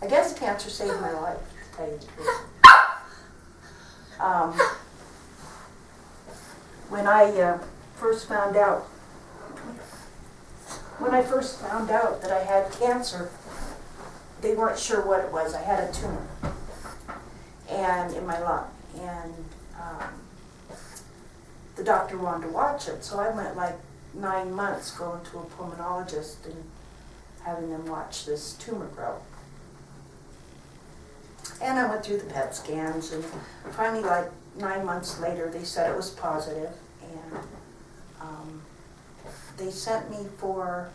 I guess cancer saved my life, to tell you the truth. When I first found out that I had cancer, they weren't sure what it was. I had a tumor and in my lung, and the doctor wanted to watch it, so I went like 9 months going to a pulmonologist and having them watch this tumor grow. And I went through the PET scans, and finally, like 9 months later, they said it was positive, and they sent me for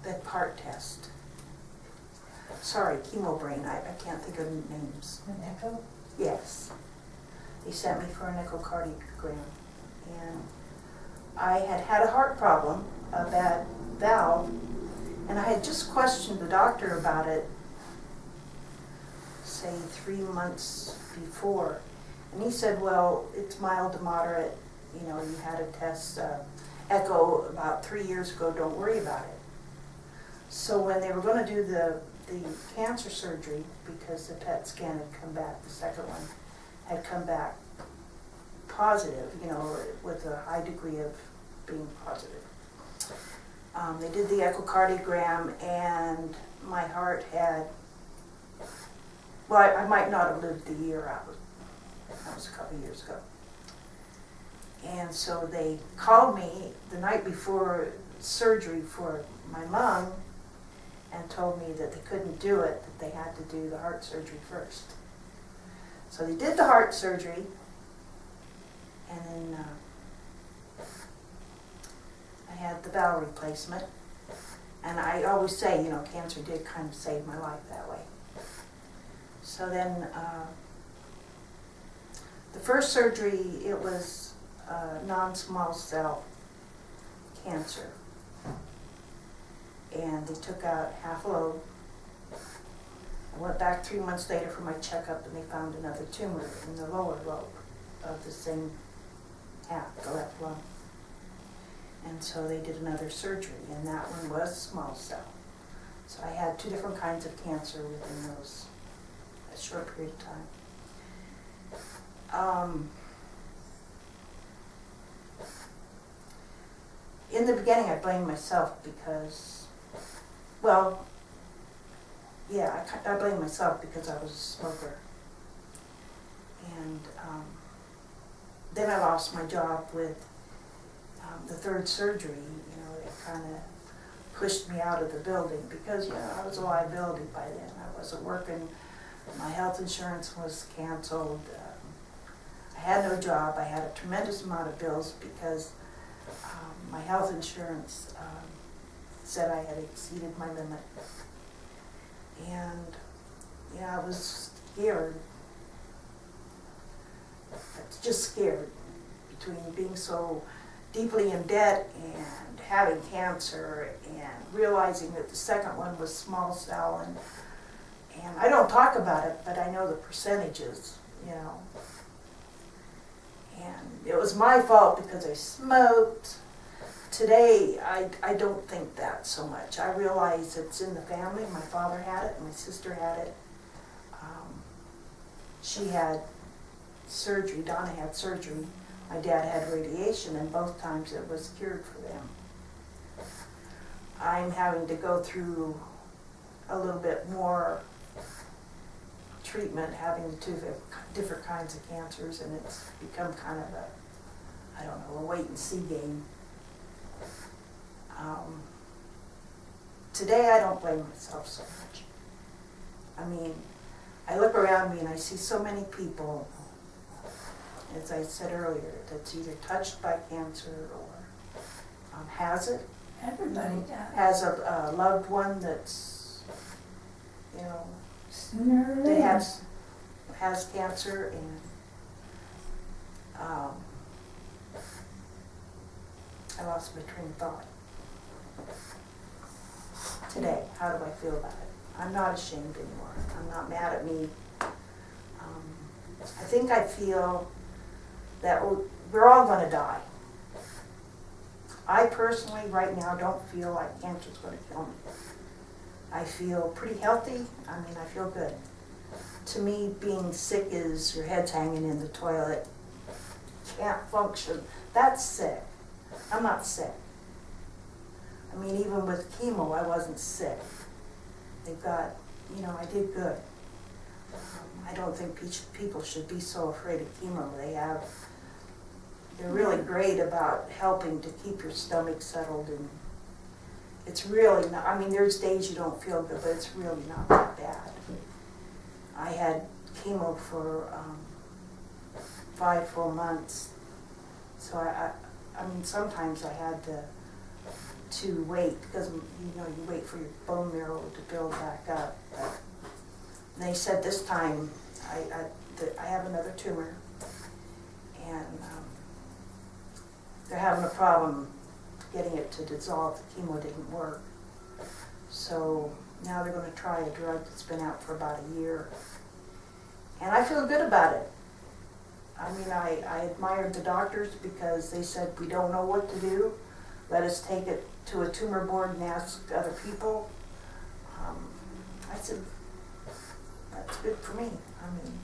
that part test. Sorry, chemo brain, I can't think of names. An echo? Yes. They sent me for an echocardiogram, and I had a heart problem, a bad valve, and I had just questioned the doctor about it, say 3 months before, and he said, well, it's mild to moderate, you know, you had a test, echo about 3 years ago, don't worry about it. So when they were going to do the cancer surgery, because the PET scan had come back, the second one had come back positive, you know, with a high degree of being positive. They did the echocardiogram, and my heart had, well, I might not have lived the year out. That was a couple years ago. And so they called me the night before surgery for my lung and told me that they couldn't do it, that they had to do the heart surgery first. So they did the heart surgery, and then I had the valve replacement. And I always say, you know, cancer did kind of save my life that way. So then the first surgery, it was non-small cell cancer. And they took out half a lobe. I went back 3 months later for my checkup, and they found another tumor in the lower lobe of the same half, the left lung. And so they did another surgery, and that one was small cell. So I had 2 different kinds of cancer within a short period of time. In the beginning, I blamed myself because, well, yeah, I blamed myself because I was a smoker. And then I lost my job with the third surgery. You know, it kind of pushed me out of the building because, you know, I was a liability by then. I wasn't working. My health insurance was canceled. I had no job. I had a tremendous amount of bills because my health insurance said I had exceeded my limit. And, yeah, I was scared. I was just scared between being so deeply in debt and having cancer and realizing that the second one was small cell. And I don't talk about it, but I know the percentages, you know. And it was my fault because I smoked. Today, I don't think that so much. I realize it's in the family. My father had it, my sister had it. She had surgery, Donna had surgery. My dad had radiation, and both times it was cured for them. I'm having to go through a little bit more treatment, having the 2 different kinds of cancers, and it's become kind of a wait and see game. Today I don't blame myself so much. I mean, I look around me and I see so many people, as I said earlier, that's either touched by cancer or has it. Everybody does. Has a loved one that's, you know, Sooner or they later. has cancer, and I lost my train of thought. Today, how do I feel about it? I'm not ashamed anymore. I'm not mad at me. I think I feel that we're all going to die. I personally, right now, don't feel like cancer's gonna kill me. I feel pretty healthy, I mean, I feel good. To me, being sick is your head's hanging in the toilet, can't function, that's sick. I'm not sick. I mean, even with chemo, I wasn't sick. They've got, I did good. I don't think people should be so afraid of chemo. They're really great about helping to keep your stomach settled, and it's really not, I mean, there's days you don't feel good, but it's really not that bad. I had chemo for 5 full months, so I mean, sometimes I had to wait, because you wait for your bone marrow to build back up. But they said this time I have another tumor, and they're having a problem getting it to dissolve. The chemo didn't work, so now they're going to try a drug that's been out for about a year, and I feel good about it. I mean, I admired the doctors because they said, we don't know what to do. Let us take it to a tumor board and ask other people. I said, that's good for me. I mean,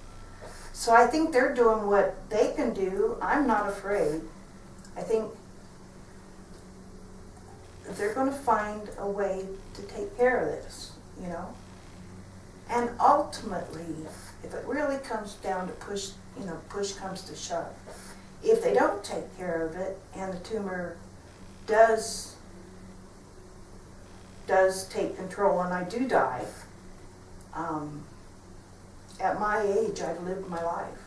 so I think they're doing what they can do. I'm not afraid. I think they're going to find a way to take care of this, And ultimately, if it really comes down to push comes to shove, if they don't take care of it and the tumor does take control and I do die, at my age, I've lived my life.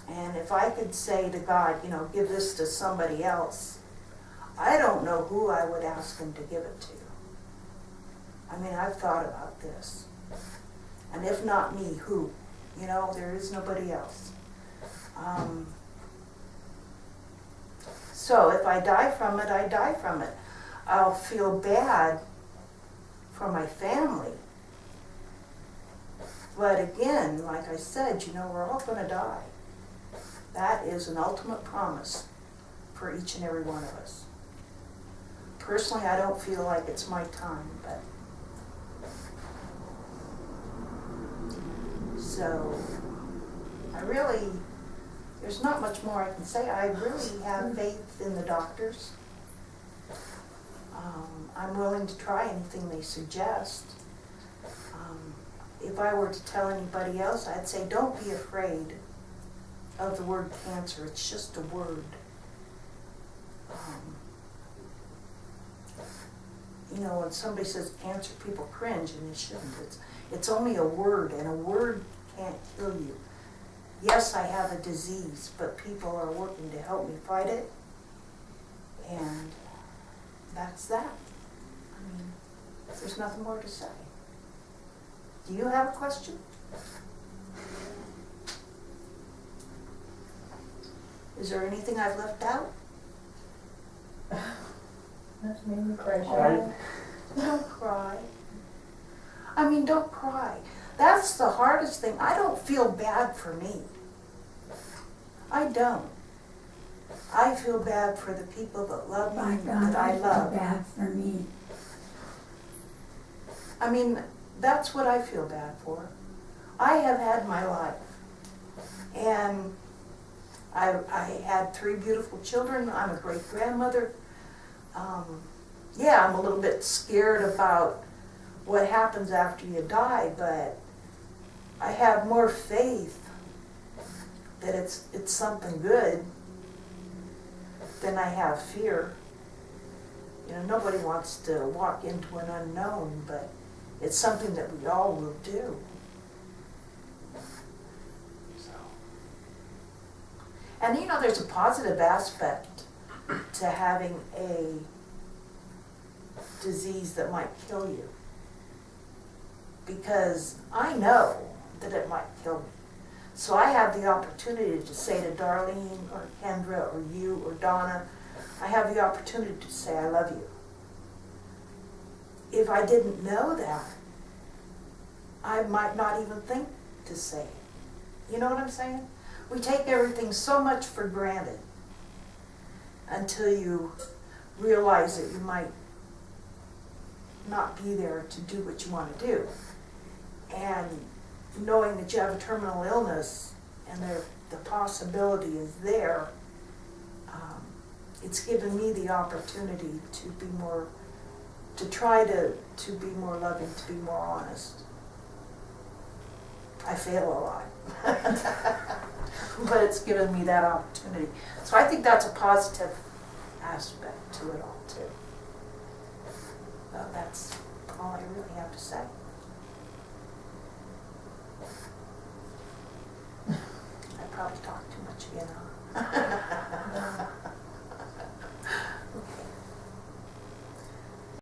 And if I could say to God, give this to somebody else, I don't know who I would ask him to give it to. I mean, I've thought about this. And if not me, who? There is nobody else. So if I die from it, I die from it. I'll feel bad for my family. But again, like I said, we're all going to die. That is an ultimate promise for each and every one of us. Personally, I don't feel like it's my time, but so there's not much more I can say. I really have faith in the doctors. I'm willing to try anything they suggest. If I were to tell anybody else, I'd say don't be afraid of the word cancer. It's just a word. When somebody says cancer, people cringe, and they shouldn't. It's only a word, and a word can't kill you. Yes, I have a disease, but people are working to help me fight it, and that's that. I mean, there's nothing more to say. Do you have a question? Is there anything I've left out? That's made me cry. Don't cry. I mean, don't cry. That's the hardest thing. I don't feel bad for me. I don't. I feel bad for the people that love me, that I love. Feel bad for me. I mean, that's what I feel bad for. I have had my life. And I had 3 beautiful children. I'm a great grandmother. Yeah, I'm a little bit scared about what happens after you die, but I have more faith that it's something good than I have fear. Nobody wants to walk into an unknown, but it's something that we all will do. So. And there's a positive aspect to having a disease that might kill you. Because I know that it might kill me. So I have the opportunity to say to Darlene or Kendra or you or Donna, I have the opportunity to say I love you. If I didn't know that, I might not even think to say it. You know what I'm saying? We take everything so much for granted until you realize that you might not be there to do what you want to do. And knowing that you have a terminal illness and the possibility is there, it's given me the opportunity to be more, to try to be more loving, to be more honest. I fail a lot. But it's given me that opportunity. So I think that's a positive aspect to it all too. So that's all I really have to say. I probably talked too much again, huh?